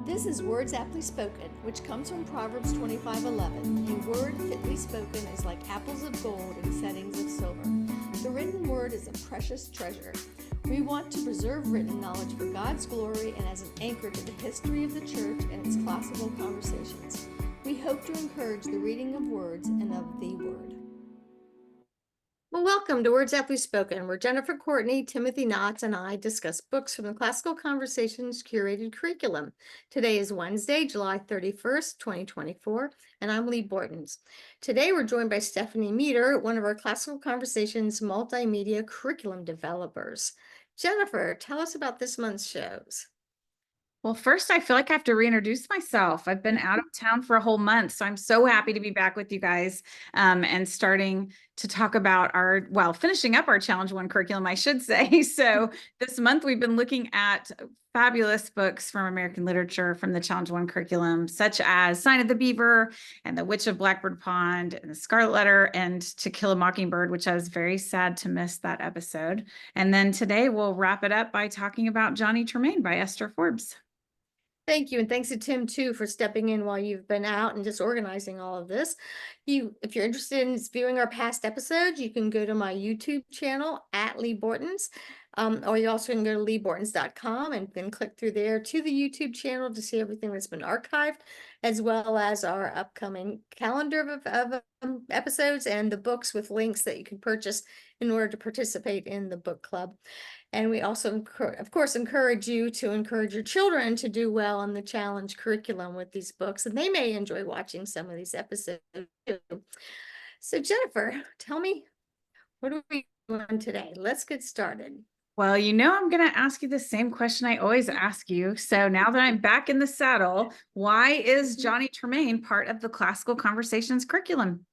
This is Words Aptly Spoken, which comes from Proverbs 25:11. A word fitly spoken is like apples of gold in settings of silver. The written word is a precious treasure. We want to preserve written knowledge for God's glory and as an anchor to the history of the church and its classical conversations. We hope to encourage the reading of words and of the word. Well, welcome to Words Aptly Spoken, where Jennifer Courtney, Timothy Knotts, and I discuss books from the Classical Conversations curated curriculum. Today is Wednesday, July 31st, 2024, and I'm Lee Bortons. Today we're joined by Stephanie Meter, one of our Classical Conversations multimedia curriculum developers. Jennifer, tell us about this month's shows. Well, first, I feel like I have to reintroduce myself. I've been out of town for a whole month, so I'm so happy to be back with you guys and starting to talk about finishing up our Challenge One curriculum, I should say. So this month, we've been looking at fabulous books from American literature from the Challenge One curriculum, such as Sign of the Beaver and The Witch of Blackbird Pond and The Scarlet Letter and To Kill a Mockingbird, which I was very sad to miss that episode. And then today, we'll wrap it up by talking about Johnny Tremain by Esther Forbes. Thank you. And thanks to Tim, too, for stepping in while you've been out and just organizing all of this. If you're interested in viewing our past episodes, you can go to my YouTube channel at Lee Bortons. Or you also can go to leebortons.com and then click through there to the YouTube channel to see everything that's been archived, as well as our upcoming calendar of episodes and the books with links that you can purchase in order to participate in the book club. And we also, of course, encourage you to encourage your children to do well in the challenge curriculum with these books, and they may enjoy watching some of these episodes too. So Jennifer, tell me, what are we doing today? Let's get started. Well, I'm going to ask you the same question I always ask you. So now that I'm back in the saddle, why is Johnny Tremain part of the Classical Conversations curriculum?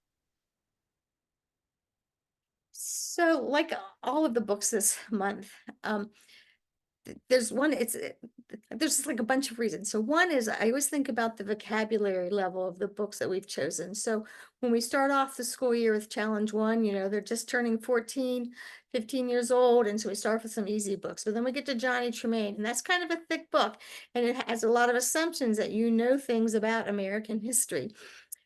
So, like all of the books this month, there's like a bunch of reasons. So one is I always think about the vocabulary level of the books that we've chosen. So when we start off the school year with Challenge One, they're just turning 14, 15 years old. And so we start with some easy books, but then we get to Johnny Tremain, and that's kind of a thick book. And it has a lot of assumptions that things about American history.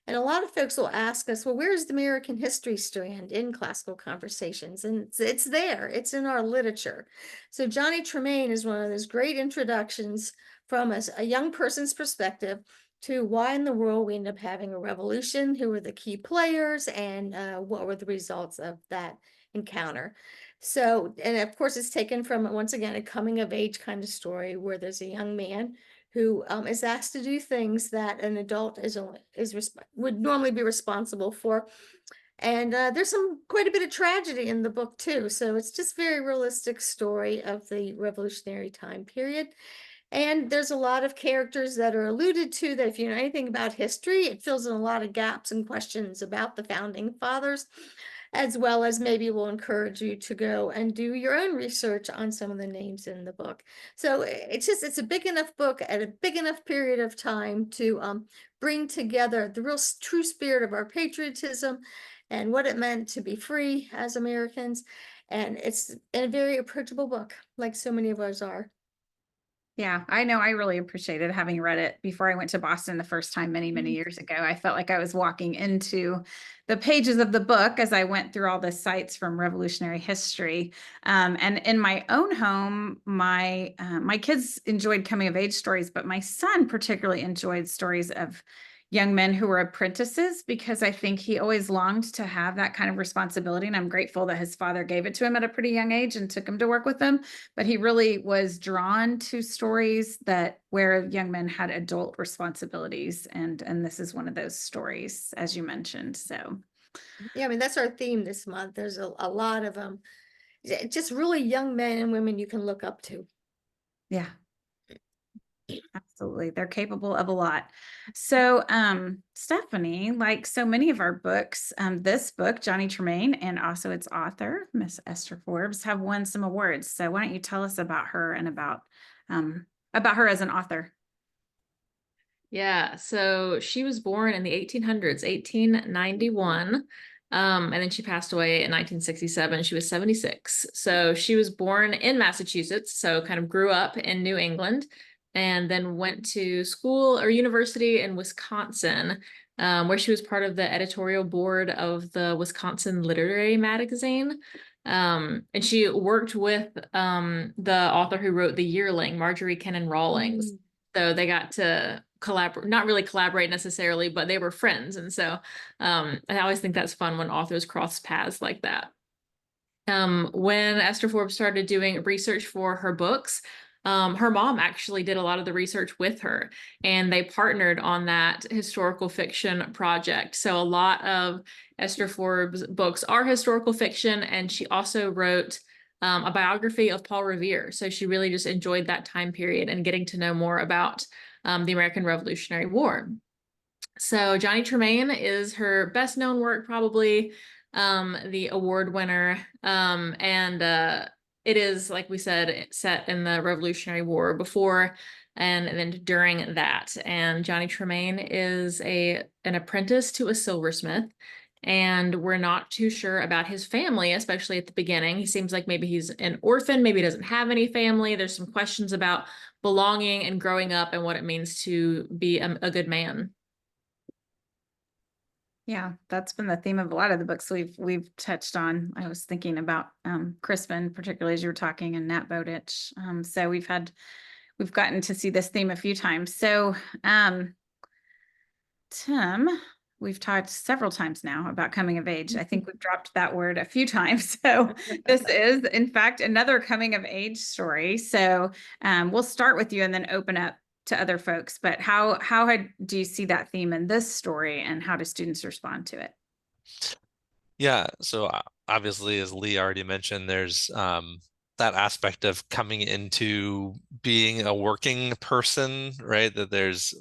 And a lot of folks will ask us, well, where's the American history strand in Classical Conversations? And it's there, it's in our literature. So Johnny Tremain is one of those great introductions from a young person's perspective to why in the world we end up having a revolution, who were the key players, and what were the results of that encounter. So, and of course, it's taken from, once again, a coming of age kind of story where there's a young man who is asked to do things that an adult would normally be responsible for. And there's quite a bit of tragedy in the book too. So it's just very realistic story of the revolutionary time period. And there's a lot of characters that are alluded to that if you know anything about history, it fills in a lot of gaps and questions about the founding fathers, as well as maybe we'll encourage you to go and do your own research on some of the names in the book. So it's a big enough book at a big enough period of time to bring together the real true spirit of our patriotism and what it meant to be free as Americans. And it's a very approachable book, like so many of ours are. Yeah, I know. I really appreciated having read it before I went to Boston the first time many, many years ago. I felt like I was walking into the pages of the book as I went through all the sites from Revolutionary history. And in my own home, my kids enjoyed coming of age stories, but my son particularly enjoyed stories of young men who were apprentices because I think he always longed to have that kind of responsibility. And I'm grateful that his father gave it to him at a pretty young age and took him to work with him. But he really was drawn to stories where young men had adult responsibilities. And this is one of those stories, as you mentioned. So yeah, I mean, that's our theme this month. There's a lot of just really young men and women you can look up to. Yeah. Absolutely. They're capable of a lot. So, Stephanie, like so many of our books, this book, Johnny Tremain, and also its author, Miss Esther Forbes, have won some awards. So why don't you tell us about her and about her as an author? Yeah, so she was born in the 1800s, 1891. And then she passed away in 1967. She was 76. So she was born in Massachusetts, so kind of grew up in New England. and then went to school or university in Wisconsin, where she was part of the editorial board of the Wisconsin Literary Magazine. And she worked with the author who wrote The Yearling, Marjorie Kennan Rawlings. So they got to collaborate, not really collaborate necessarily, but they were friends. And so I always think that's fun when authors cross paths like that. When Esther Forbes started doing research for her books, her mom actually did a lot of the research with her, and they partnered on that historical fiction project. So a lot of Esther Forbes' books are historical fiction, and she also wrote a biography of Paul Revere. So she really just enjoyed that time period and getting to know more about the American Revolutionary War. So Johnny Tremain is her best known work, probably the award winner. And it is, like we said, set in the Revolutionary War before and then during that. And Johnny Tremain is an apprentice to a silversmith. And we're not too sure about his family, especially at the beginning. He seems like maybe he's an orphan, maybe he doesn't have any family. There's some questions about belonging and growing up and what it means to be a good man. Yeah, that's been the theme of a lot of the books we've touched on. I was thinking about Crispin, particularly as you were talking, and Nat Bowditch. So we've gotten to see this theme a few times. So Tim, we've talked several times now about coming of age. I think we've dropped that word a few times. So this is, in fact, another coming of age story. So we'll start with you and then open up to other folks. But how do you see that theme in this story, and how do students respond to it? Yeah, so obviously, as Lee already mentioned, there's that aspect of coming into being a working person, right? That there's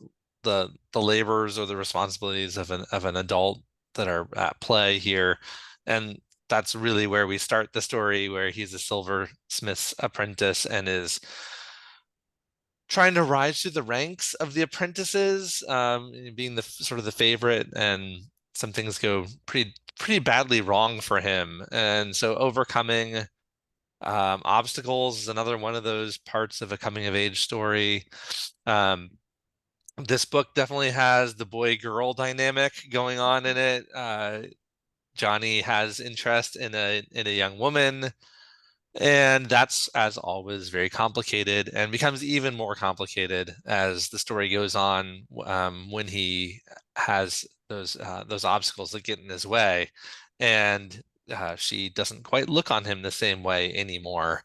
the labors or the responsibilities of an adult that are at play here. And that's really where we start the story, where he's a silversmith's apprentice and is trying to rise through the ranks of the apprentices, being the sort of the favorite, and some things go pretty badly wrong for him. And so overcoming obstacles is another one of those parts of a coming of age story. This book definitely has the boy-girl dynamic going on in it. Johnny has interest in a young woman, and that's, as always, very complicated, and becomes even more complicated as the story goes on, when he has those obstacles that get in his way, and she doesn't quite look on him the same way anymore,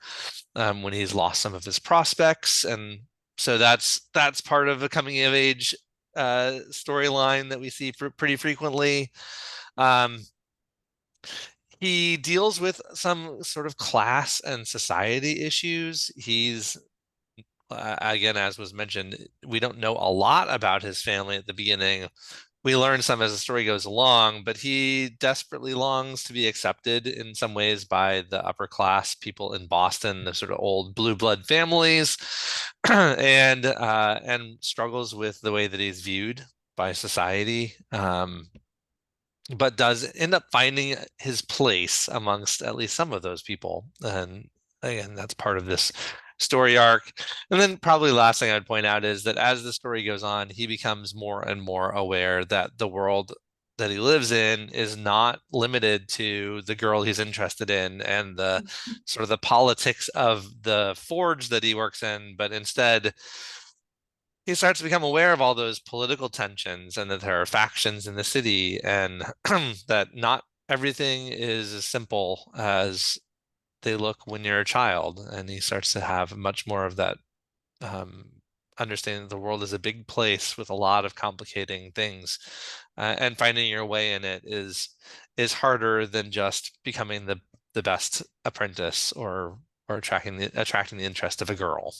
when he's lost some of his prospects. And so that's part of a coming of age storyline that we see pretty frequently. He deals with some sort of class and society issues. He's again, as was mentioned, we don't know a lot about his family at the beginning. We learn some as the story goes along, but he desperately longs to be accepted in some ways by the upper class people in Boston, the sort of old blue blood families, and struggles with the way that he's viewed by society. But does end up finding his place amongst at least some of those people. And again, that's part of this story arc. And then probably last thing I'd point out is that as the story goes on, he becomes more and more aware that the world that he lives in is not limited to the girl he's interested in and the sort of the politics of the forge that he works in, but instead he starts to become aware of all those political tensions, and that there are factions in the city, and that not everything is as simple as they look when you're a child. And he starts to have much more of that understanding that the world is a big place with a lot of complicating things, and finding your way in it is harder than just becoming the best apprentice or attracting the interest of a girl.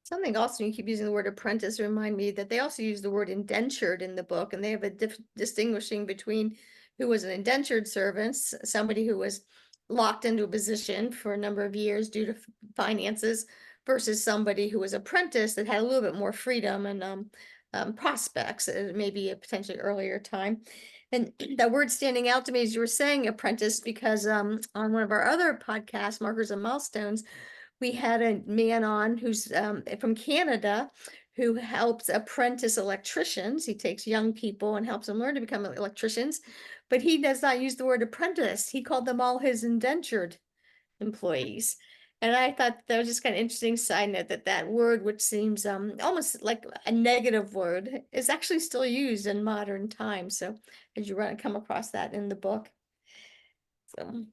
Something also, you keep using the word apprentice, remind me that they also use the word indentured in the book, and they have a distinguishing between who was an indentured servant, somebody who was locked into a position for a number of years due to finances, versus somebody who was apprentice that had a little bit more freedom and prospects at maybe a potentially earlier time. And that word standing out to me as you were saying apprentice, because on one of our other podcasts, Markers and Milestones, We had a man on who's from Canada who helps apprentice electricians. He takes young people and helps them learn to become electricians, but he does not use the word apprentice. He called them all his indentured employees. And I thought that was just kind of interesting side note that that word, which seems almost like a negative word, is actually still used in modern times. So as you come across that in the book. So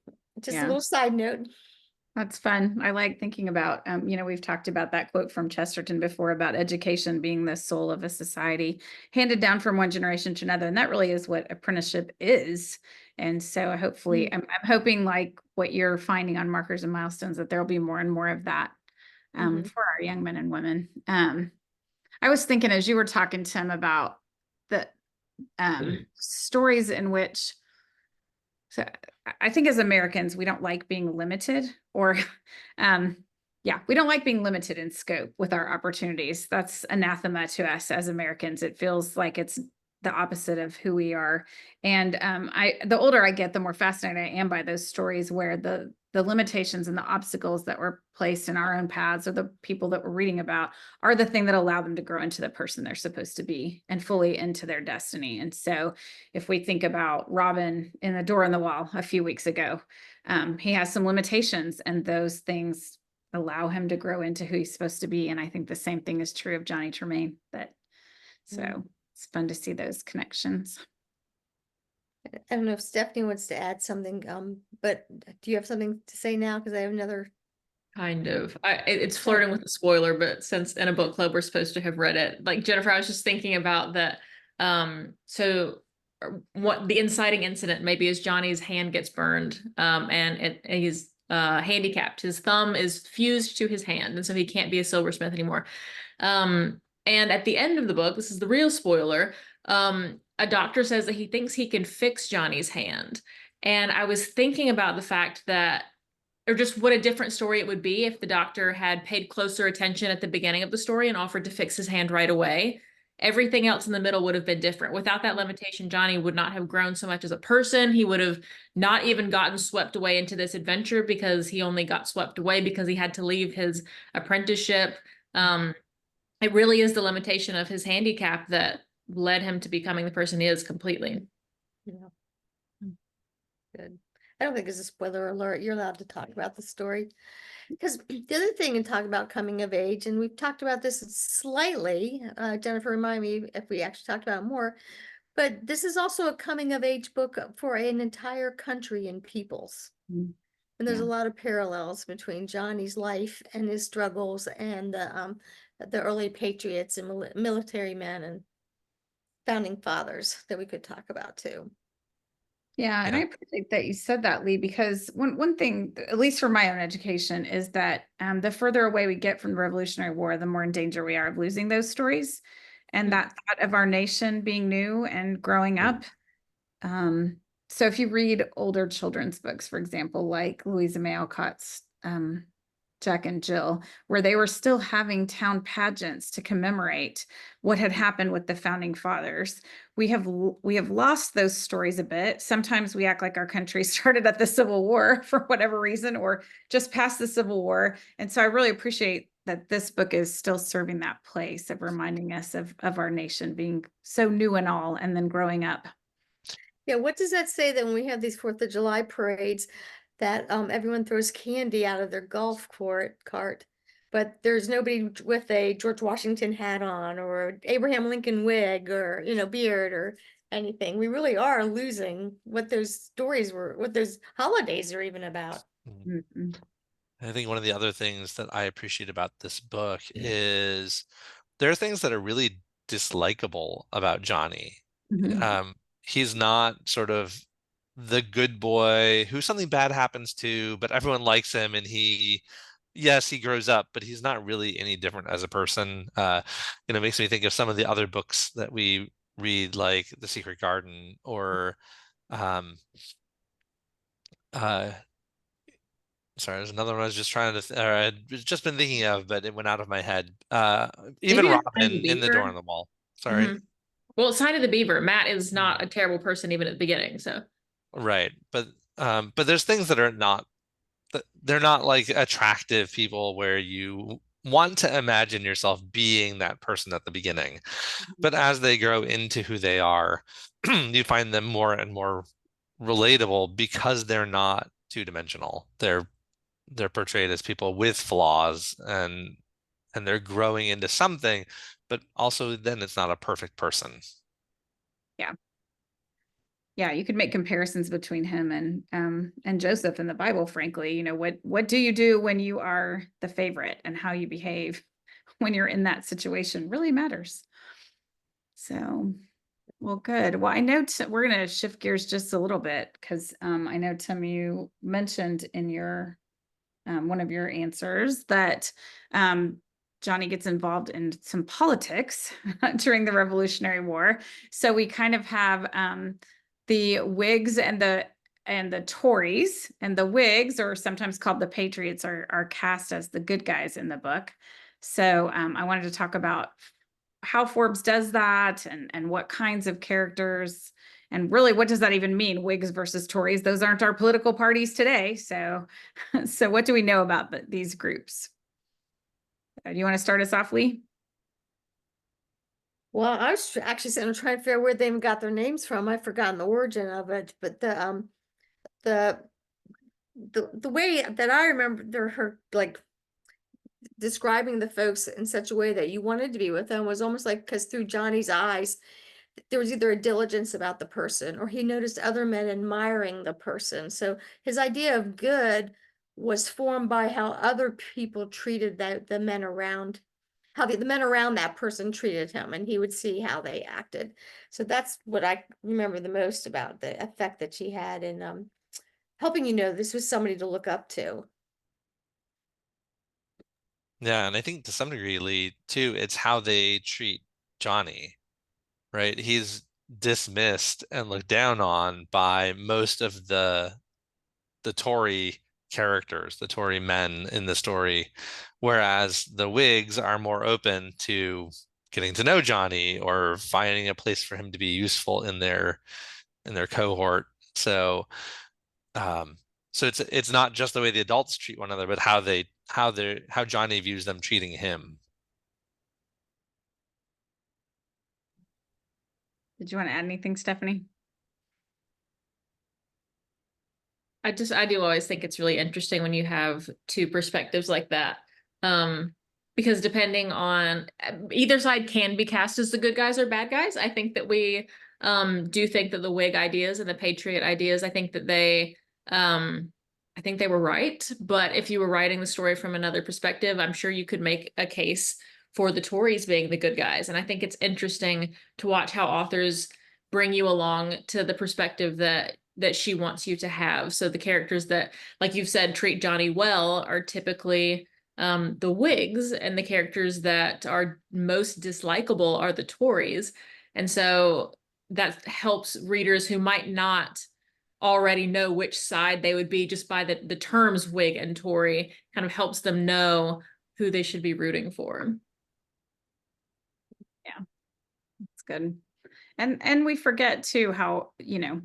just a Yeah. little side note. That's fun. I like thinking about, we've talked about that quote from Chesterton before about education being the soul of a society, handed down from one generation to another. And that really is what apprenticeship is. And so hopefully, I'm hoping like what you're finding on markers and milestones, that there'll be more and more of that for our young men and women. I was thinking as you were talking, Tim, about the stories in which, so I think as Americans, we don't like being limited or, we don't like being limited in scope with our opportunities. That's anathema to us as Americans. It feels like it's the opposite of who we are. And the older I get, the more fascinated I am by those stories where the limitations and the obstacles that were placed in our own paths or the people that we're reading about are the thing that allow them to grow into the person they're supposed to be and fully into their destiny. And so if we think about Robin in The Door on the Wall a few weeks ago, he has some limitations and those things allow him to grow into who he's supposed to be. And I think the same thing is true of Johnny Tremain. So it's fun to see those connections. I don't know if Stephanie wants to add something, but do you have something to say now? Because I have another. Kind of. It's flirting with a spoiler, but since in a book club we're supposed to have read it. Like Jennifer, I was just thinking about that. So what the inciting incident maybe is Johnny's hand gets burned, and he's handicapped. His thumb is fused to his hand, and so he can't be a silversmith anymore. And at the end of the book, this is the real spoiler, a doctor says that he thinks he can fix Johnny's hand. And I was thinking about the fact that, or just what a different story it would be if the doctor had paid closer attention at the beginning of the story and offered to fix his hand right away. Everything else in the middle would have been different. Without that limitation, Johnny would not have grown so much as a person. He would have not even gotten swept away into this adventure because he only got swept away because he had to leave his apprenticeship. It really is the limitation of his handicap that led him to becoming the person he is completely. Yeah. Good. I don't think it's a spoiler alert. You're allowed to talk about the story. Because the other thing in talking about coming of age, and we've talked about this slightly, Jennifer, remind me if we actually talked about it more, but this is also a coming of age book for an entire country and peoples. And there's a lot of parallels between Johnny's life and his struggles and the early patriots and military men and founding fathers that we could talk about too. Yeah, and I appreciate that you said that, Lee, because one thing, at least for my own education, is that the further away we get from the Revolutionary War, the more in danger we are of losing those stories. And that thought of our nation being new and growing up. So if you read older children's books, for example, like Louisa May Alcott's Jack and Jill, where they were still having town pageants to commemorate what had happened with the founding fathers. We have lost those stories a bit. Sometimes we act like our country started at the Civil War for whatever reason, or just past the Civil War. And so I really appreciate that this book is still serving that place of reminding us of our nation being so new and all, and then growing up. Yeah, what does that say that when we have these 4th of July parades, that everyone throws candy out of their golf cart, but there's nobody with a George Washington hat on or Abraham Lincoln wig or beard or anything. We really are losing what those stories were, what those holidays are even about. I think one of the other things that I appreciate about this book is there are things that are really dislikable about Johnny. He's not sort of the good boy who something bad happens to, but everyone likes him, and yes, he grows up, but he's not really any different as a person. It makes me think of some of the other books that we read, like The Secret Garden, or sorry, there's another one I was just trying to, or I'd just been thinking of, but it went out of my head. Even Robin in The Door on the Wall. Sorry. Well, Sign of the Beaver. Matt is not a terrible person even at the beginning, so. Right, but there's things that are not they're not like attractive people where you want to imagine yourself being that person at the beginning. But as they grow into who they are, you find them more and more relatable because they're not two-dimensional. They're portrayed as people with flaws, and they're growing into something, but also then it's not a perfect person. Yeah, you could make comparisons between him and Joseph in the Bible, frankly. You know, what do you do when you are the favorite, and how you behave when you're in that situation really matters. So, well, good. Well, I know we're going to shift gears just a little bit, because I know, Tim, you mentioned in your one of your answers that Johnny gets involved in some politics during the Revolutionary War. So we kind of have the Whigs and the Tories, and the Whigs, or sometimes called the Patriots, are cast as the good guys in the book. So I wanted to talk about how Forbes does that, and what kinds of characters, and really, what does that even mean? Whigs versus Tories, those aren't our political parties today. So, so what do we know about these groups? Do you want to start us off, Lee? Well, I was actually going to try and figure out where they even got their names from. I've forgotten the origin of it, but the the way that I remember her like describing the folks in such a way that you wanted to be with them was almost like, because through Johnny's eyes, there was either a diligence about the person, or he noticed other men admiring the person. So his idea of good was formed by how other people treated the men around, how the men around that person treated him, and he would see how they acted. So that's what I remember the most about the effect that she had in helping you know this was somebody to look up to. Yeah, and I think to some degree, Lee, too, it's how they treat Johnny, right? He's dismissed and looked down on by most of the Tory characters, the Tory men in the story, whereas the Whigs are more open to getting to know Johnny or finding a place for him to be useful in their cohort. So um so it's not just the way the adults treat one another, but how Johnny views them treating him. Did you want to add anything, Stephanie? I do always think it's really interesting when you have two perspectives like that. Because depending on either side can be cast as the good guys or bad guys. I think that we do think that the Whig ideas and the Patriot ideas, I think that I think they were right. But if you were writing the story from another perspective, I'm sure you could make a case for the Tories being the good guys. And I think it's interesting to watch how authors bring you along to the perspective that she wants you to have. So the characters that, like you've said, treat Johnny well are typically the Whigs, and the characters that are most dislikable are the Tories. And so that helps readers who might not already know which side they would be just by the terms Whig and Tory, kind of helps them know who they should be rooting for. Yeah, that's good. And we forget too how, you know,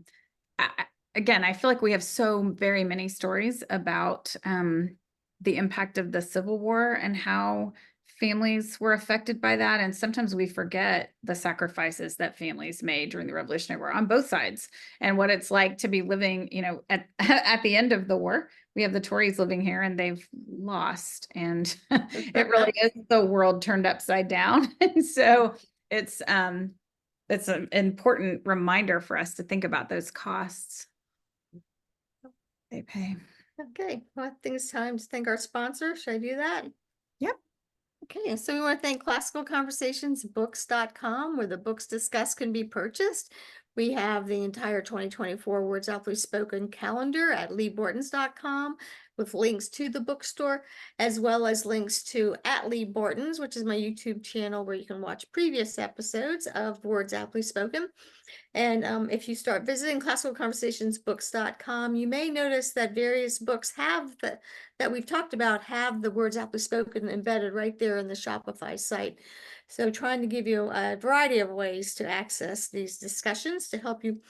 again, I feel like we have so very many stories about the impact of the Civil War and how families were affected by that. And sometimes we forget the sacrifices that families made during the Revolutionary War on both sides, and what it's like to be living, you know, at at the end of the war. We have the Tories living here, and they've lost, and it really is the world turned upside down. And so it's an important reminder for us to think about those costs they pay. Okay, well, I think it's time to thank our sponsor. Should I do that? Yep. Okay, so we want to thank classicalconversationsbooks.com, where the books discussed can be purchased. We have the entire 2024 Words Aptly Spoken calendar at leebortons.com with links to the bookstore, as well as links to at Lee Bortons, which is my YouTube channel where you can watch previous episodes of Words Aptly Spoken. And if you start visiting classicalconversationsbooks.com, you may notice that various books that we've talked about have the Words Aptly Spoken embedded right there in the Shopify site. So trying to give you a variety of ways to access these discussions to help you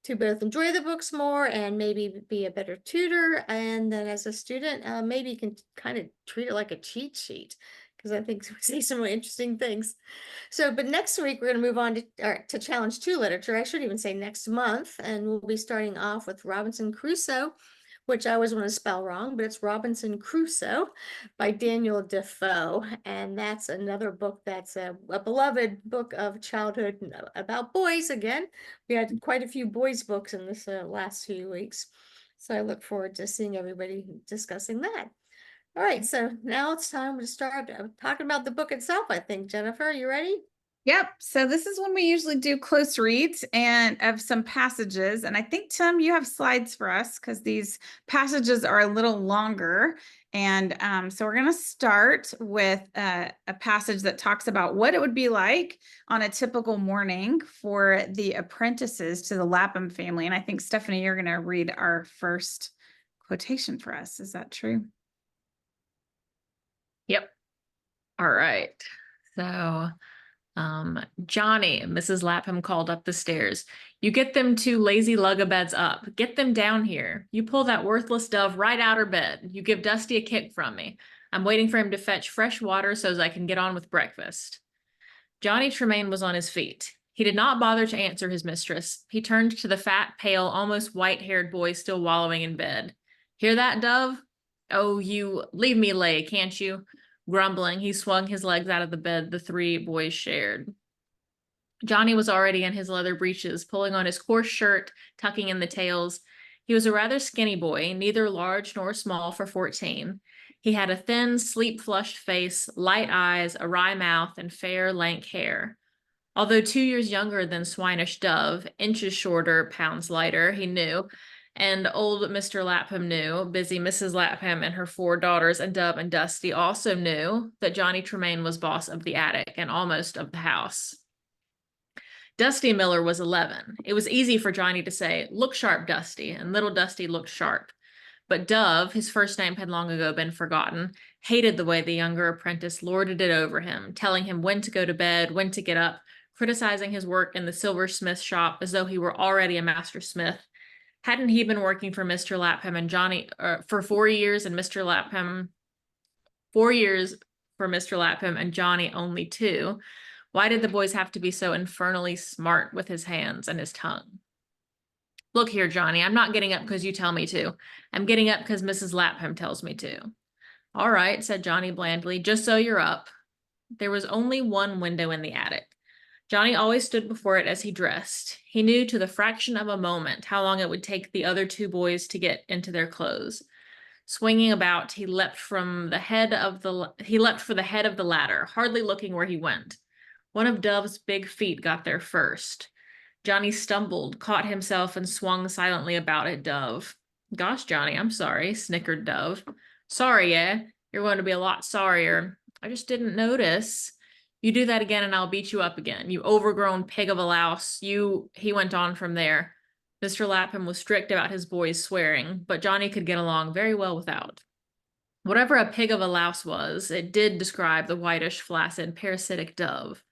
to both enjoy the books more and maybe be a better tutor. And then as a student, maybe you can kind of treat it like a cheat sheet, because I think we see some really interesting things. So, but next week we're going to move on to challenge 2 literature. I should even say next month, and we'll be starting off with Robinson Crusoe, which I always want to spell wrong, but it's Robinson Crusoe by Daniel Defoe. And that's another book that's a beloved book of childhood about boys. Again, we had quite a few boys books in this last few weeks. So I look forward to seeing everybody discussing that. All right, so now it's time to start talking about the book itself, I think. Jennifer, are you ready? Yep. So this is when we usually do close reads and of some passages. And I think, Tim, you have slides for us because these passages are a little longer. And so we're going to start with a passage that talks about what it would be like on a typical morning for the apprentices to the Lapham family. And I think, Stephanie, you're going to read our first quotation for us. Is that true? Yep. All right. So, Johnny, Mrs. Lapham called up the stairs. You get them 2 lazy lugabeds up. Get them down here. You pull that worthless dove right out her bed. You give Dusty a kick from me. I'm waiting for him to fetch fresh water so as I can get on with breakfast. Johnny Tremain was on his feet. He did not bother to answer his mistress. He turned to the fat, pale, almost white-haired boy still wallowing in bed. Hear that, Dove? Oh, you leave me lay, can't you? Grumbling, he swung his legs out of the bed the 3 boys shared. Johnny was already in his leather breeches, pulling on his coarse shirt, tucking in the tails. He was a rather skinny boy, neither large nor small for 14. He had a thin, sleep-flushed face, light eyes, a wry mouth, and fair, lank hair. Although 2 years younger than swinish Dove, inches shorter, pounds lighter, he knew, and old Mr. Lapham knew, busy Mrs. Lapham and her 4 daughters and Dove and Dusty also knew that Johnny Tremain was boss of the attic and almost of the house. Dusty Miller was 11. It was easy for Johnny to say, "Look sharp, Dusty," and little Dusty looked sharp. But Dove, his first name had long ago been forgotten, hated the way the younger apprentice lorded it over him, telling him when to go to bed, when to get up, criticizing his work in the silversmith shop as though he were already a master smith. Hadn't he been working for Mr. Lapham and Johnny for 4 years, and 4 years for Mr. Lapham and Johnny only 2? Why did the boys have to be so infernally smart with his hands and his tongue? Look here, Johnny, I'm not getting up because you tell me to. I'm getting up because Mrs. Lapham tells me to. All right, said Johnny blandly, just so you're up. There was only one window in the attic. Johnny always stood before it as he dressed. He knew to the fraction of a moment how long it would take the other 2 boys to get into their clothes. Swinging about, he leapt for the head of the ladder, hardly looking where he went. One of Dove's big feet got there first. Johnny stumbled, caught himself, and swung silently about at Dove. Gosh, Johnny, I'm sorry, snickered Dove. Sorry, eh? You're going to be a lot sorrier. I just didn't notice. You do that again and I'll beat you up again. You overgrown pig of a louse. He went on from there. Mr. Lapham was strict about his boys swearing, but Johnny could get along very well without. Whatever a pig of a louse was, it did describe the whitish, flaccid, parasitic Dove.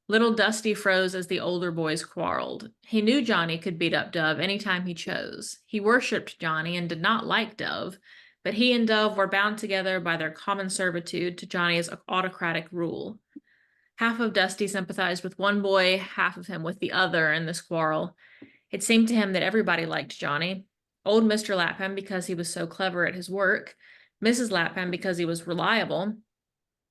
Little Dusty froze as the older boys quarreled. He knew Johnny could beat up Dove any time he chose. He worshipped Johnny and did not like Dove, but he and Dove were bound together by their common servitude to Johnny's autocratic rule. Half of Dusty sympathized with one boy, half of him with the other in this quarrel. It seemed to him that everybody liked Johnny. Old Mr. Lapham because he was so clever at his work, Mrs. Lapham because he was reliable,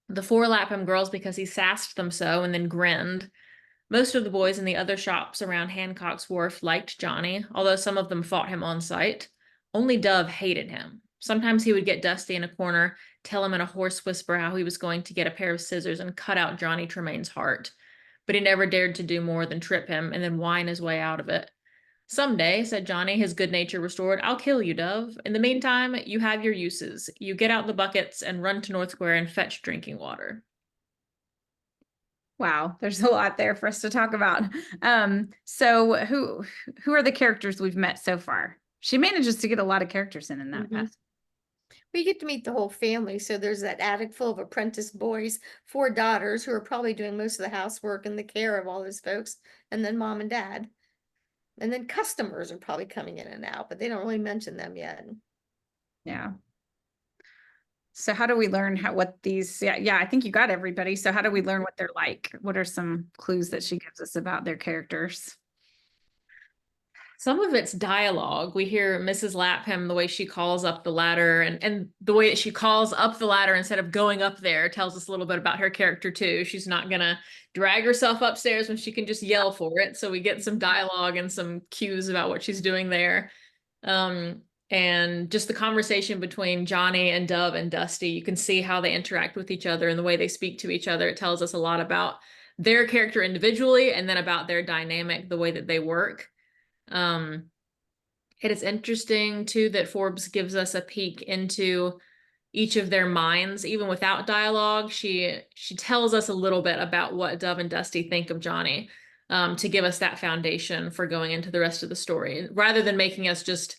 the 4 Lapham girls because he sassed them so and then grinned. Most of the boys in the other shops around Hancock's Wharf liked Johnny, although some of them fought him on sight. Only Dove hated him. Sometimes he would get Dusty in a corner, tell him in a hoarse whisper how he was going to get a pair of scissors and cut out Johnny Tremain's heart. But he never dared to do more than trip him and then whine his way out of it. Someday, said Johnny, his good nature restored, I'll kill you, Dove. In the meantime, you have your uses. You get out the buckets and run to North Square and fetch drinking water. Wow, there's a lot there for us to talk about. So who are the characters we've met so far? She manages to get a lot of characters in that. Mhm. We get to meet the whole family. So there's that attic full of apprentice boys, 4 daughters who are probably doing most of the housework and the care of all those folks, and then mom and dad. And then customers are probably coming in and out, but they don't really mention them yet. Yeah. So how do we learn what these, yeah, I think you got everybody. So how do we learn what they're like? What are some clues that she gives us about their characters? Some of it's dialogue. We hear Mrs. Lapham, the way she calls up the ladder, and the way that she calls up the ladder instead of going up there tells us a little bit about her character too. She's not gonna drag herself upstairs when she can just yell for it. So we get some dialogue and some cues about what she's doing there. And just the conversation between Johnny and Dove and Dusty, you can see how they interact with each other and the way they speak to each other. It tells us a lot about their character individually and then about their dynamic, the way that they work. It is interesting too that Forbes gives us a peek into each of their minds, even without dialogue. She tells us a little bit about what Dove and Dusty think of Johnny, to give us that foundation for going into the rest of the story. Rather than making us just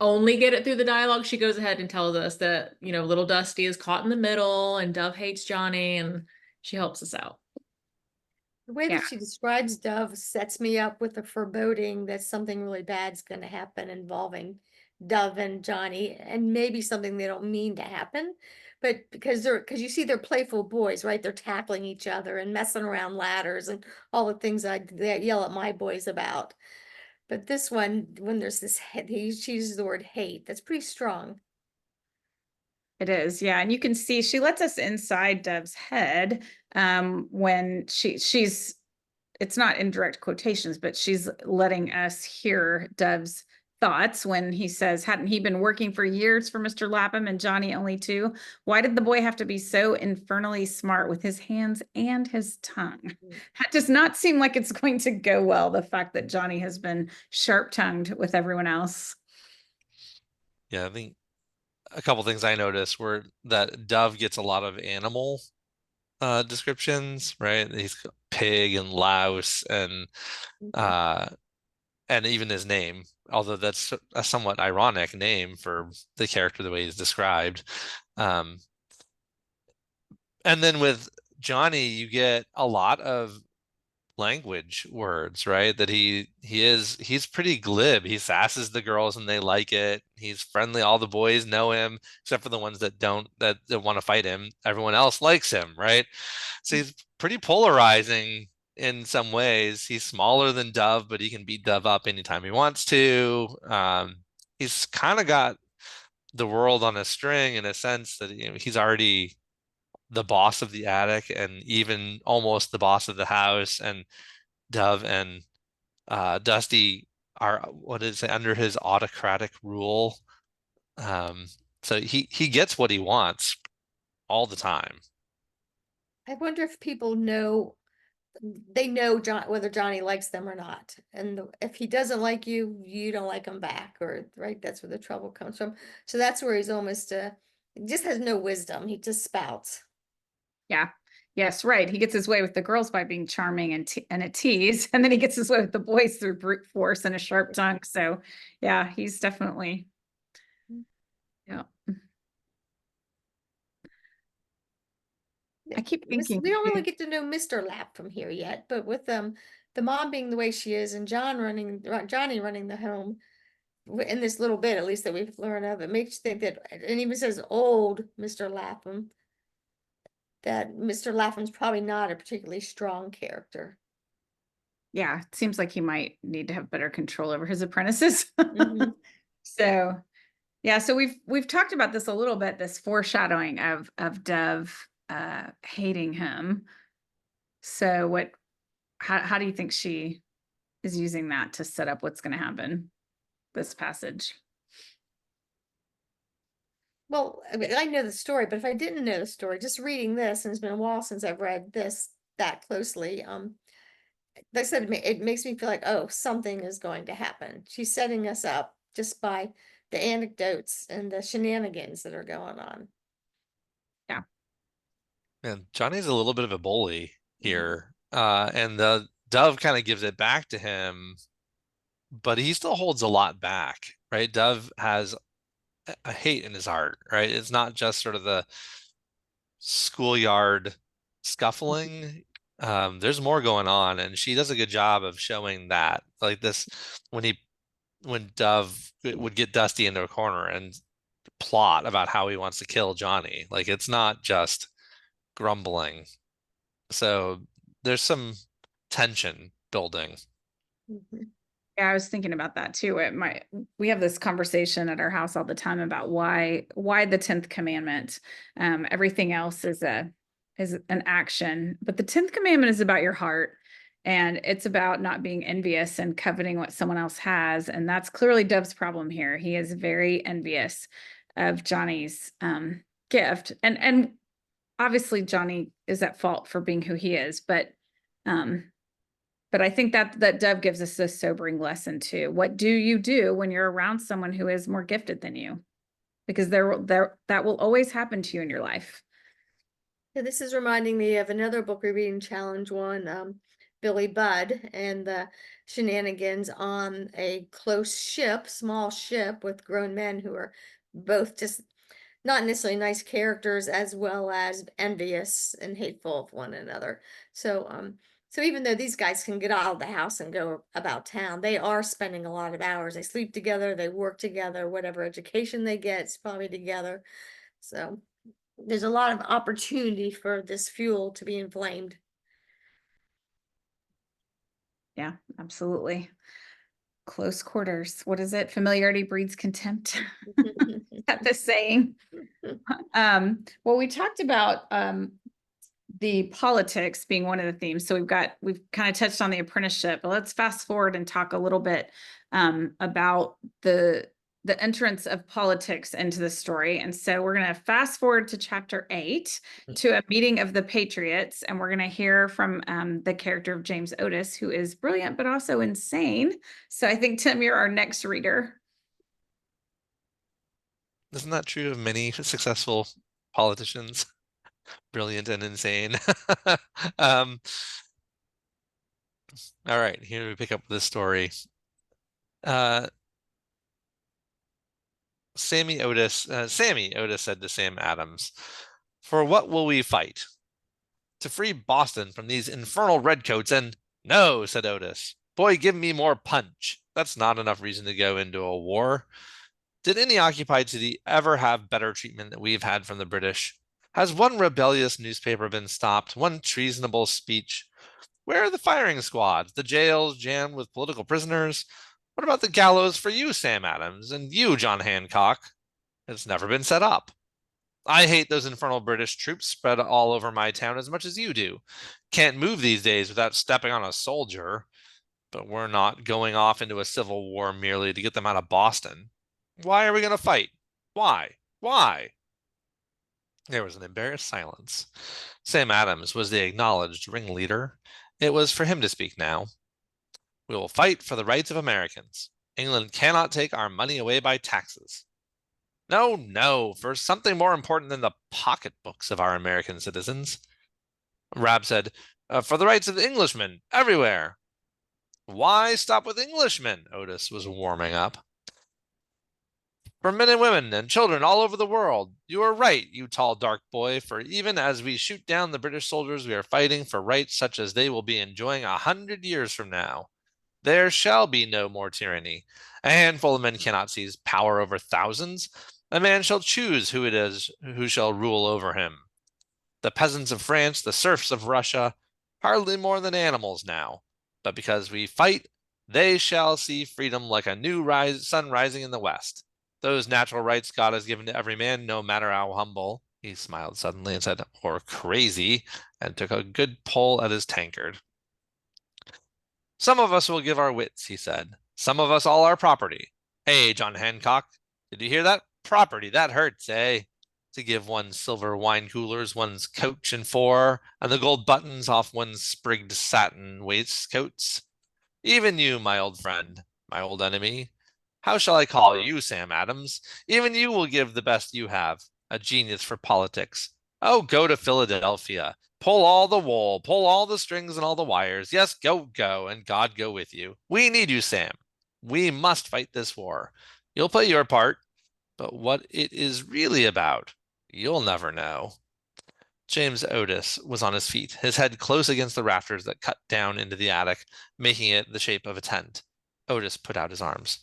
only get it through the dialogue, she goes ahead and tells us that, you know, little Dusty is caught in the middle and Dove hates Johnny, and she helps us out. The way Yeah. that she describes Dove sets me up with a foreboding that something really bad's going to happen involving Dove and Johnny, and maybe something they don't mean to happen, but because you see they're playful boys, right? They're tackling each other and messing around ladders and all the things they yell at my boys about. But this one, when there's this, she uses the word hate. That's pretty strong. It is, yeah. And you can see she lets us inside Dove's head when she's it's not in direct quotations, but she's letting us hear Dove's thoughts when he says, hadn't he been working for years for Mr. Lapham and Johnny only two? Why did the boy have to be so infernally smart with his hands and his tongue? That does not seem like it's going to go well, the fact that Johnny has been sharp-tongued with everyone else. Yeah, I think a couple things I noticed were that Dove gets a lot of animal descriptions, right? He's got pig and louse and even his name, although that's a somewhat ironic name for the character the way he's described. And then with Johnny, you get a lot of language words, right? That he's pretty glib. He sasses the girls and they like it. He's friendly. All the boys know him, except for the ones that don't, that want to fight him. Everyone else likes him, right? So he's pretty polarizing in some ways. He's smaller than Dove, but he can beat Dove up anytime he wants to. He's kind of got the world on a string in a sense that, you know, he's already the boss of the attic and even almost the boss of the house, and Dove and Dusty are, what is it, under his autocratic rule. So he gets what he wants all the time. I wonder if people know, they know whether Johnny likes them or not. And if he doesn't like you, you don't like him back, or right, that's where the trouble comes from. So that's where he's almost he just has no wisdom. He just spouts. Yeah. Yes, right. He gets his way with the girls by being charming and a tease, and then he gets his way with the boys through brute force and a sharp tongue. So, yeah, he's definitely, yeah. I keep thinking We don't really get to know Mr. Lap from here yet, but with the mom being the way she is and Johnny running the home in this little bit, at least that we've learned of, it makes you think that, and even says old Mr. Lapham, that Mr. Lapham's probably not a particularly strong character. yeah, it seems like he might need to have better control over his apprentices. Mhm. So, yeah, so we've talked about this a little bit, this foreshadowing of Dove hating him. So how do you think she is using that to set up what's going to happen this passage? Well, I mean, I know the story, but if I didn't know the story, just reading this, and it's been a while since I've read this that closely, like I said, it makes me feel like, oh, something is going to happen. She's setting us up just by the anecdotes and the shenanigans that are going on. Yeah. And Johnny's a little bit of a bully Mhm. here. And the Dove kind of gives it back to him, but he still holds a lot back, right? Dove has a hate in his heart, right? It's not just sort of the schoolyard scuffling. there's more going on, and she does a good job of showing that. Like this, when Dove would get Dusty into a corner and plot about how he wants to kill Johnny, like it's not just grumbling. So there's some tension building. Mhm. Yeah, I was thinking about that too. We have this conversation at our house all the time about why the 10th commandment. Everything else is an action, but the 10th commandment is about your heart, and it's about not being envious and coveting what someone else has. And that's clearly Dove's problem here. He is very envious of Johnny's gift. And obviously Johnny is at fault for being who he is, but I think that Dove gives us a sobering lesson too. What do you do when you're around someone who is more gifted than you? Because that will always happen to you in your life. Yeah, this is reminding me of another book reading challenge one, Billy Budd and the shenanigans on a close ship, small ship with grown men who are both just not necessarily nice characters as well as envious and hateful of one another. So even though these guys can get out of the house and go about town, they are spending a lot of hours. They sleep together, they work together, whatever education they get is probably together. So there's a lot of opportunity for this fuel to be inflamed. Yeah, absolutely. Close quarters. What is it? Familiarity breeds contempt. That the saying. Well, we talked about the politics being one of the themes. So we've kind of touched on the apprenticeship, but let's fast forward and talk a little bit about the entrance of politics into the story. And so we're going to fast forward to chapter 8 to a meeting of the Patriots, and we're going to hear from the character of James Otis, who is brilliant but also insane. So I think, Tim, you're our next reader. Isn't that true of many successful politicians? Brilliant and insane. Um, all right, here we pick up this story. Sammy Otis said to Sam Adams, "For what will we fight? To free Boston from these infernal redcoats and—" "No," said Otis. "Boy, give me more punch. That's not enough reason to go into a war. Did any occupied city ever have better treatment than we've had from the British? Has one rebellious newspaper been stopped? One treasonable speech? Where are the firing squads? The jails jammed with political prisoners? What about the gallows for you, Sam Adams, and you, John Hancock? It's never been set up. I hate those infernal British troops spread all over my town as much as you do. Can't move these days without stepping on a soldier. But we're not going off into a civil war merely to get them out of Boston. Why are we going to fight? Why? Why?" There was an embarrassed silence. Sam Adams was the acknowledged ringleader. It was for him to speak now. "We will fight for the rights of Americans. England cannot take our money away by taxes." "No, no, for something more important than the pocketbooks of our American citizens." Rab said, "For the rights of the Englishmen, everywhere." "Why stop with Englishmen?" Otis was warming up. "For men and women and children all over the world. You are right, you tall dark boy, for even as we shoot down the British soldiers, we are fighting for rights such as they will be enjoying 100 years from now. There shall be no more tyranny. A handful of men cannot seize power over thousands. A man shall choose who it is who shall rule over him. The peasants of France, the serfs of Russia, hardly more than animals now. But because we fight, they shall see freedom like a new sun rising in the west. Those natural rights God has given to every man, no matter how humble." He smiled suddenly and said, "Or crazy," and took a good pull at his tankard. "Some of us will give our wits," he said. "Some of us all our property. Hey, John Hancock, did you hear that? Property, that hurts, eh? To give one's silver wine coolers, one's coach and four, and the gold buttons off one's sprigged satin waistcoats. Even you, my old friend, my old enemy. How shall I call you, Sam Adams? Even you will give the best you have, a genius for politics. Oh, go to Philadelphia. Pull all the wool, pull all the strings and all the wires. Yes, go, go, and God go with you. We need you, Sam. We must fight this war. You'll play your part, but what it is really about, you'll never know." James Otis was on his feet, his head close against the rafters that cut down into the attic, making it the shape of a tent. Otis put out his arms.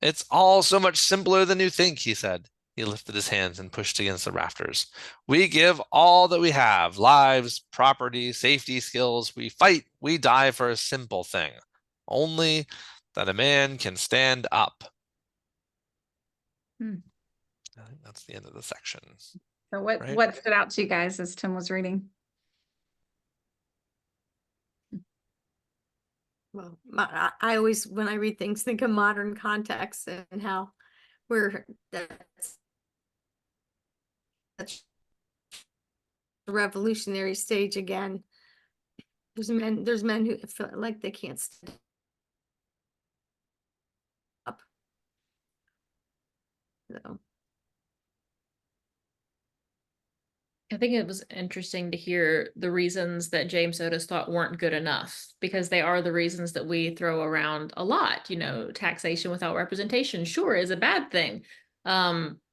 It's all so much simpler than you think, he said. He lifted his hands and pushed against the rafters. We give all that we have, lives, property, safety, skills. We fight, we die for a simple thing, only that a man can stand up. Hmm. I think that's the end of the section. So Right. what stood out to you guys as Tim was reading? Well, I always, when I read things, think of modern context and how we're, that's the revolutionary stage again. There's men who feel like they can't stand up. So. I think it was interesting to hear the reasons that James Otis thought weren't good enough, because they are the reasons that we throw around a lot. You know, taxation without representation sure is a bad thing.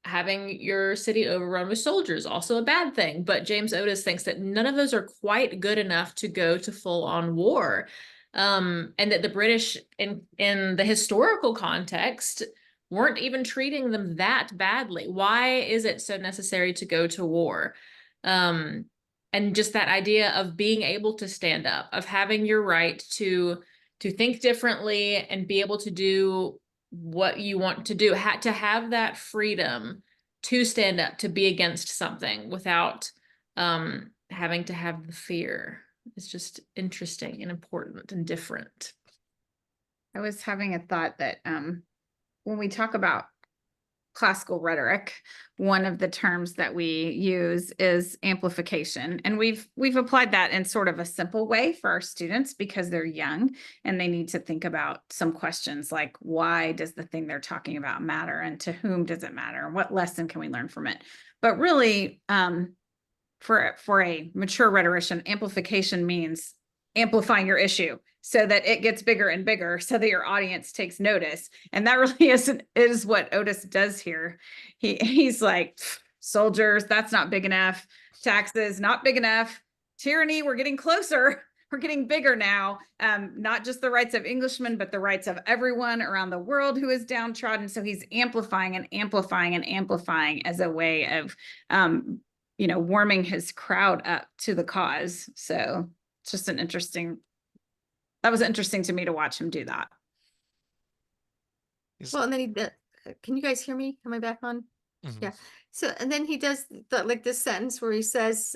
Having your city overrun with soldiers, also a bad thing. But James Otis thinks that none of those are quite good enough to go to full on war. And that the British in the historical context weren't even treating them that badly. Why is it so necessary to go to war? And just that idea of being able to stand up, of having your right to think differently and be able to do what you want to do, to have that freedom to stand up, to be against something without having to have the fear. It's just interesting and important and different. I was having a thought that when we talk about classical rhetoric, one of the terms that we use is amplification. And we've applied that in sort of a simple way for our students because they're young and they need to think about some questions like, why does the thing they're talking about matter? And to whom does it matter? And what lesson can we learn from it? But really, for a mature rhetorician, amplification means amplifying your issue so that it gets bigger and bigger so that your audience takes notice. And that really is what Otis does here. He's like, soldiers, that's not big enough. Taxes, not big enough. Tyranny, we're getting closer. We're getting bigger now. Not just the rights of Englishmen, but the rights of everyone around the world who is downtrodden. So he's amplifying and amplifying and amplifying as a way of, warming his crowd up to the cause. So it's just that was interesting to me to watch him do that. Well, and then can you guys hear me? Am I back on? Mhm. Yeah. So, and then he does like this sentence where he says,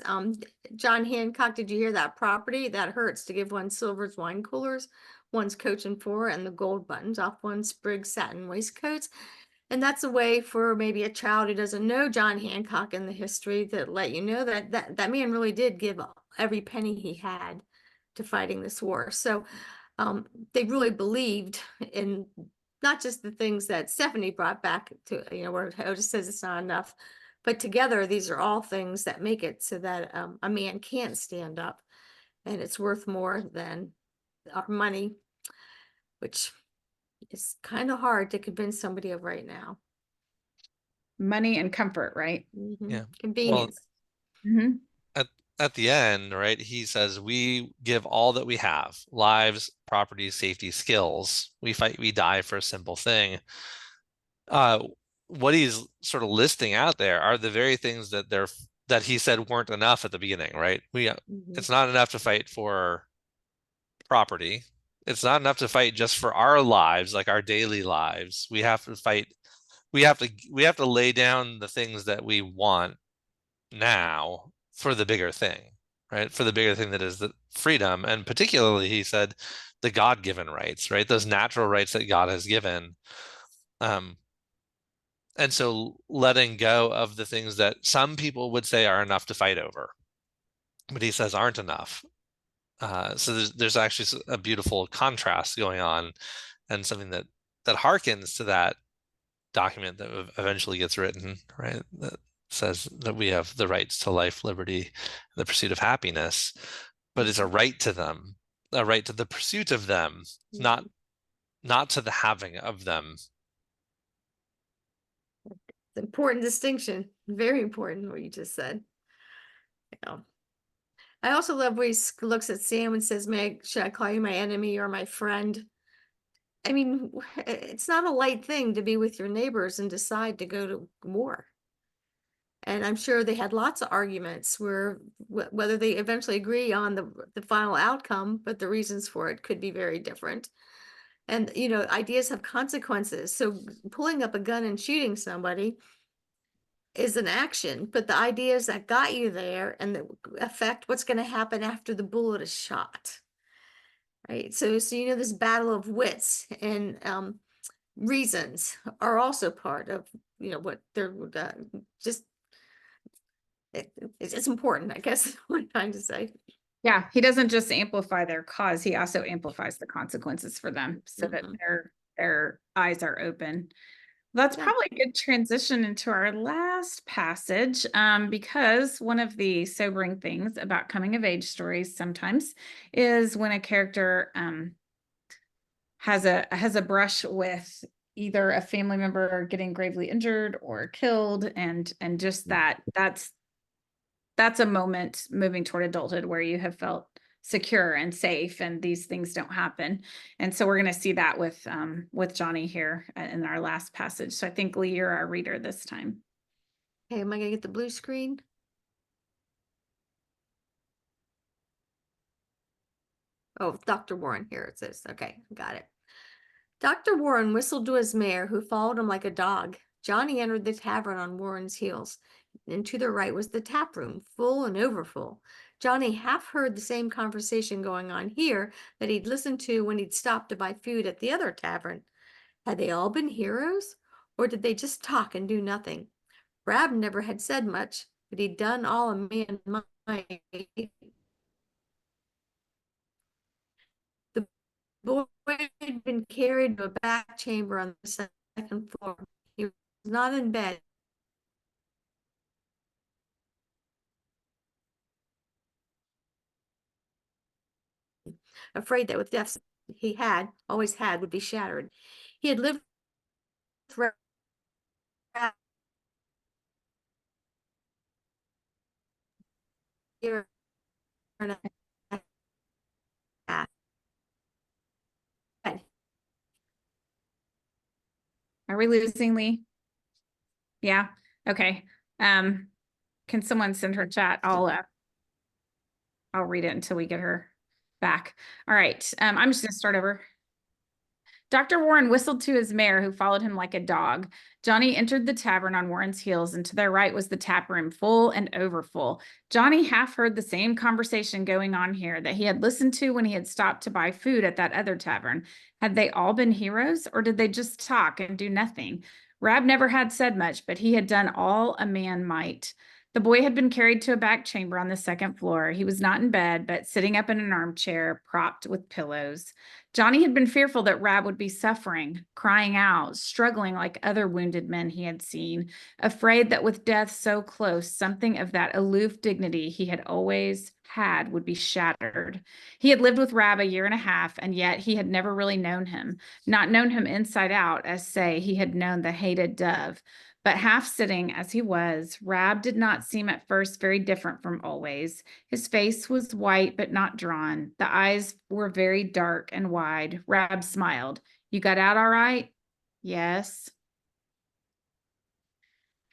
John Hancock, did you hear that? Property that hurts to give one silver's wine coolers, one's coach and four, and the gold buttons off one's sprig satin waistcoats. And that's a way for maybe a child who doesn't know John Hancock in the history to let you know that man really did give every penny he had to fighting this war. So they really believed in not just the things that Stephanie brought back to, where Otis says it's not enough, but together, these are all things that make it so that a man can't stand up and it's worth more than our money, which is kind of hard to convince somebody of right now. Money and comfort, right? Mm-hmm. Yeah. Convenience. Mm-hmm. At the end, right, he says, we give all that we have, lives, property, safety, skills. We fight, we die for a simple thing. What he's sort of listing out there are the very things that he said weren't enough at the beginning, right? It's not enough to fight for property. It's not enough to fight just for our lives, like our daily lives. We have to fight. We have to lay down the things that we want now for the bigger thing, right? For the bigger thing that is the freedom, and particularly, he said, the God-given rights, right? Those natural rights that God has given. And so letting go of the things that some people would say are enough to fight over, but he says aren't enough. So there's actually a beautiful contrast going on, and something that harkens to that document that eventually gets written, right? That says that we have the rights to life, liberty, the pursuit of happiness, but it's a right to them, a right to the pursuit of them, not to the having of them. Important distinction. Very important what you just said. Yeah. I also love where he looks at Sam and says, should I call you my enemy or my friend? I mean, it's not a light thing to be with your neighbors and decide to go to war. And I'm sure they had lots of arguments where whether they eventually agree on the final outcome, but the reasons for it could be very different. And, you know, ideas have consequences. So pulling up a gun and shooting somebody is an action, but the ideas that got you there and that affect what's going to happen after the bullet is shot. Right. So, you know, this battle of wits and reasons are also part of, you know, what they're just, it's important, I guess, is what I'm trying to say. Yeah, he doesn't just amplify their cause, he also amplifies the consequences for them so that Mhm. their eyes are open. That's Yeah. probably a good transition into our last passage, because one of the sobering things about coming of age stories sometimes is when a character has a brush with either a family member getting gravely injured or killed, and just that's a moment moving toward adulthood where you have felt secure and safe and these things don't happen. And so we're going to see that with Johnny here in our last passage. So I think Lee, you're our reader this time. Okay, am I gonna get the blue screen? Oh, Dr. Warren, here it says. Okay, got it. Dr. Warren whistled to his mare, who followed him like a dog. Johnny entered the tavern on Warren's heels, and to the right was the tap room, full and overfull. Johnny half heard the same conversation going on here that he'd listened to when he'd stopped to buy food at the other tavern. Had they all been heroes, or did they just talk and do nothing? Rab never had said much, but he'd done all a man might. The boy had been carried to a back chamber on the second floor. He was not in bed. Afraid that with death he had, always had, would be shattered. He had lived with Rab here and a half. Are we losing Lee? Yeah. Okay. Can someone send her chat? I'll read it until we get her back. All right. I'm just gonna start over. Dr. Warren whistled to his mare, who followed him like a dog. Johnny entered the tavern on Warren's heels, and to their right was the tap room, full and overfull. Johnny half heard the same conversation going on here that he had listened to when he had stopped to buy food at that other tavern. Had they all been heroes, or did they just talk and do nothing? Rab never had said much, but he had done all a man might. The boy had been carried to a back chamber on the second floor. He was not in bed, but sitting up in an armchair, propped with pillows. Johnny had been fearful that Rab would be suffering, crying out, struggling like other wounded men he had seen, afraid that with death so close, something of that aloof dignity he had always had would be shattered. He had lived with Rab a year and a half, and yet he had never really known him, not known him inside out, as say he had known the hated dove. But half sitting as he was, Rab did not seem at first very different from always. His face was white but not drawn. The eyes were very dark and wide. Rab smiled. You got out all right? Yes.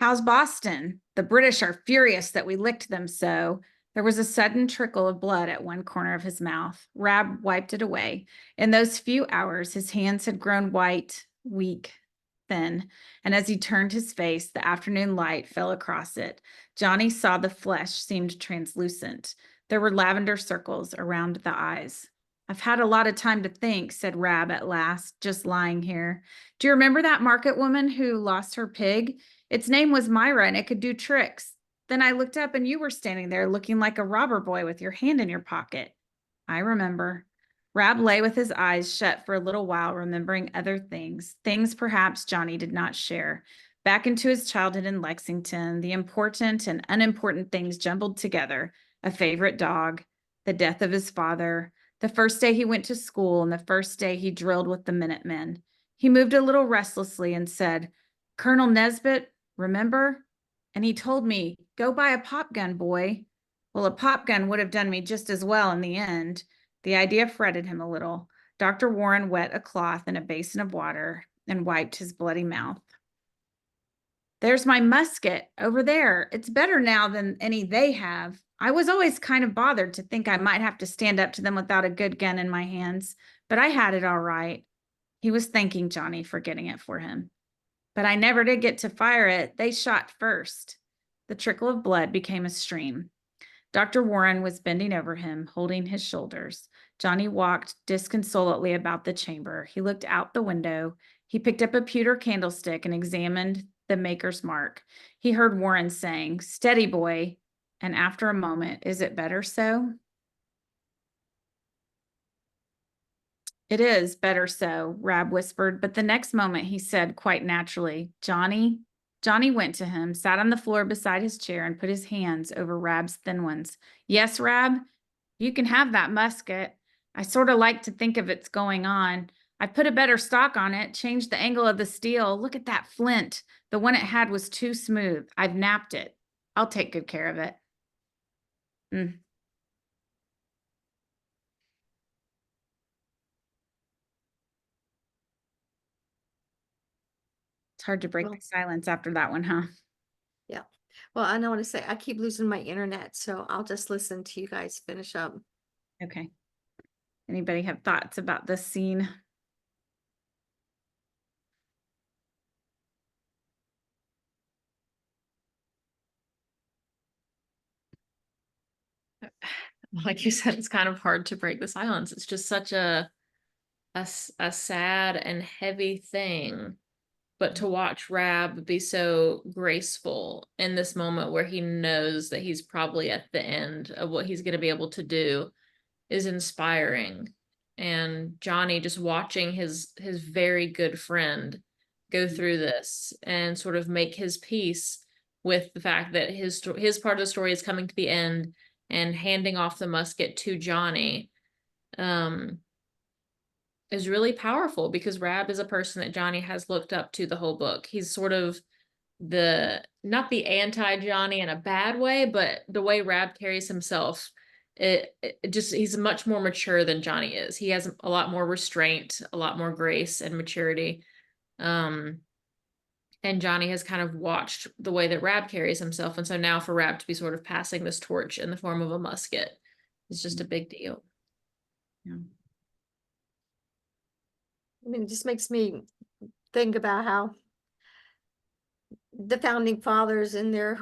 How's Boston? The British are furious that we licked them so. There was a sudden trickle of blood at one corner of his mouth. Rab wiped it away. In those few hours, his hands had grown white, weak, thin, and as he turned his face, the afternoon light fell across it. Johnny saw the flesh seemed translucent. There were lavender circles around the eyes. I've had a lot of time to think, said Rab at last, just lying here. Do you remember that market woman who lost her pig? Its name was Myra, and it could do tricks. Then I looked up and you were standing there looking like a robber boy with your hand in your pocket. I remember. Rab lay with his eyes shut for a little while, remembering other things perhaps Johnny did not share. Back into his childhood in Lexington, the important and unimportant things jumbled together. A favorite dog, the death of his father, the first day he went to school, and the first day he drilled with the Minutemen. He moved a little restlessly and said, Colonel Nesbit, remember? And he told me, go buy a pop gun, boy. Well, a pop gun would have done me just as well in the end. The idea fretted him a little. Dr. Warren wet a cloth in a basin of water and wiped his bloody mouth. There's my musket over there. It's better now than any they have. I was always kind of bothered to think I might have to stand up to them without a good gun in my hands, but I had it all right. He was thanking Johnny for getting it for him. But I never did get to fire it. They shot first. The trickle of blood became a stream. Dr. Warren was bending over him, holding his shoulders. Johnny walked disconsolately about the chamber. He looked out the window. He picked up a pewter candlestick and examined the maker's mark. He heard Warren saying, "Steady, boy." And after a moment, "Is it better so?" "It is better so," Rab whispered, but the next moment he said quite naturally, "Johnny." Johnny went to him, sat on the floor beside his chair, and put his hands over Rab's thin ones. "Yes, Rab, you can have that musket. I sort of like to think of its going on. I put a better stock on it, changed the angle of the steel. Look at that flint. The one it had was too smooth. I've napped it. I'll take good care of it." Mm. It's hard to break Well, the silence after that one, huh? yeah. Well, I don't want to say, I keep losing my internet, so I'll just listen to you guys finish up. Okay. Anybody have thoughts about this scene? Like you said, it's kind of hard to break the silence. It's just such a sad and heavy thing. But to watch Rab be so graceful in this moment where he knows that he's probably at the end of what he's going to be able to do is inspiring. And Johnny just watching his very good friend go through this and sort of make his peace with the fact that his part of the story is coming to the end, and handing off the musket to Johnny is really powerful, because Rab is a person that Johnny has looked up to the whole book. He's sort of not the anti-Johnny in a bad way, but the way Rab carries himself, it just, he's much more mature than Johnny is. He has a lot more restraint, a lot more grace and maturity. And Johnny has kind of watched the way that Rab carries himself. And so now for Rab to be sort of passing this torch in the form of a musket is just a big deal. Yeah. I mean, it just makes me think about how the founding fathers in their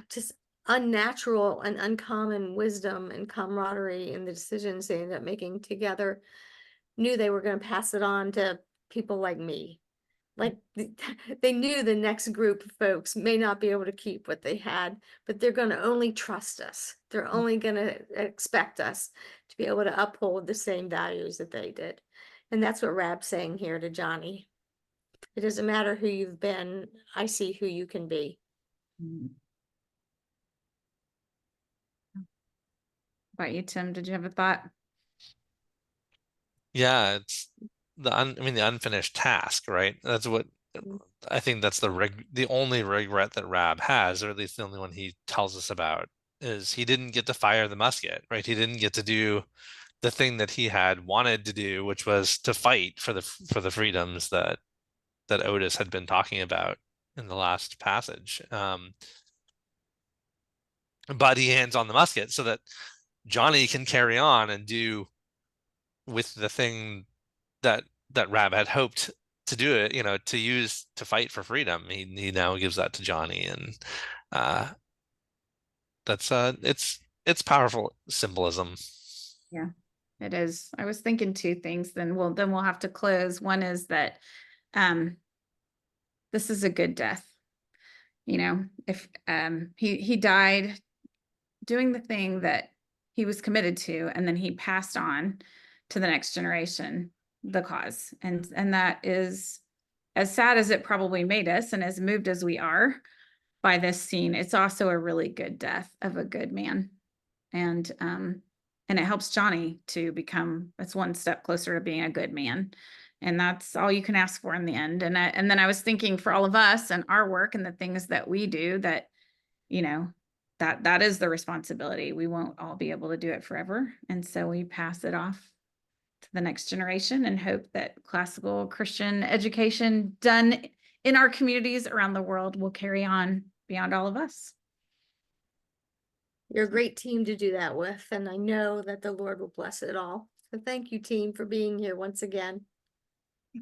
just unnatural and uncommon wisdom and camaraderie in the decisions they ended up making together knew they were going to pass it on to people like me. Like they knew the next group of folks may not be able to keep what they had, but they're going to only trust us. They're only going to expect us to be able to uphold the same values that they did. And that's what Rab's saying here to Johnny. It doesn't matter who you've been. I see who you can be. About you, Tim, did you have a thought? Yeah, it's the unfinished task, right? That's what I think that's the only regret that Rab has, or at least the only one he tells us about, is he didn't get to fire the musket, right? He didn't get to do the thing that he had wanted to do, which was to fight for the freedoms that Otis had been talking about in the last passage. But he hands on the musket so that Johnny can carry on and do with the thing that Rab had hoped to do it, to use to fight for freedom. He now gives that to Johnny, and that's it's powerful symbolism. Yeah, it is. I was thinking two things, then we'll have to close. One is that this is a good death. If he died doing the thing that he was committed to, and then he passed on to the next generation the cause, and that is, as sad as it probably made us and as moved as we are by this scene, it's also a really good death of a good man. And it helps Johnny to become, it's one step closer to being a good man. And that's all you can ask for in the end. And then I was thinking for all of us and our work and the things that we do, that that is the responsibility. We won't all be able to do it forever. And so we pass it off to the next generation and hope that classical Christian education done in our communities around the world will carry on beyond all of us. You're a great team to do that with, and I know that the Lord will bless it all. So thank you, team, for being here once again.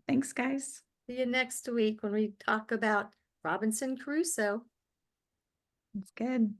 Thanks, guys. See you next week when we talk about Robinson Crusoe. That's good.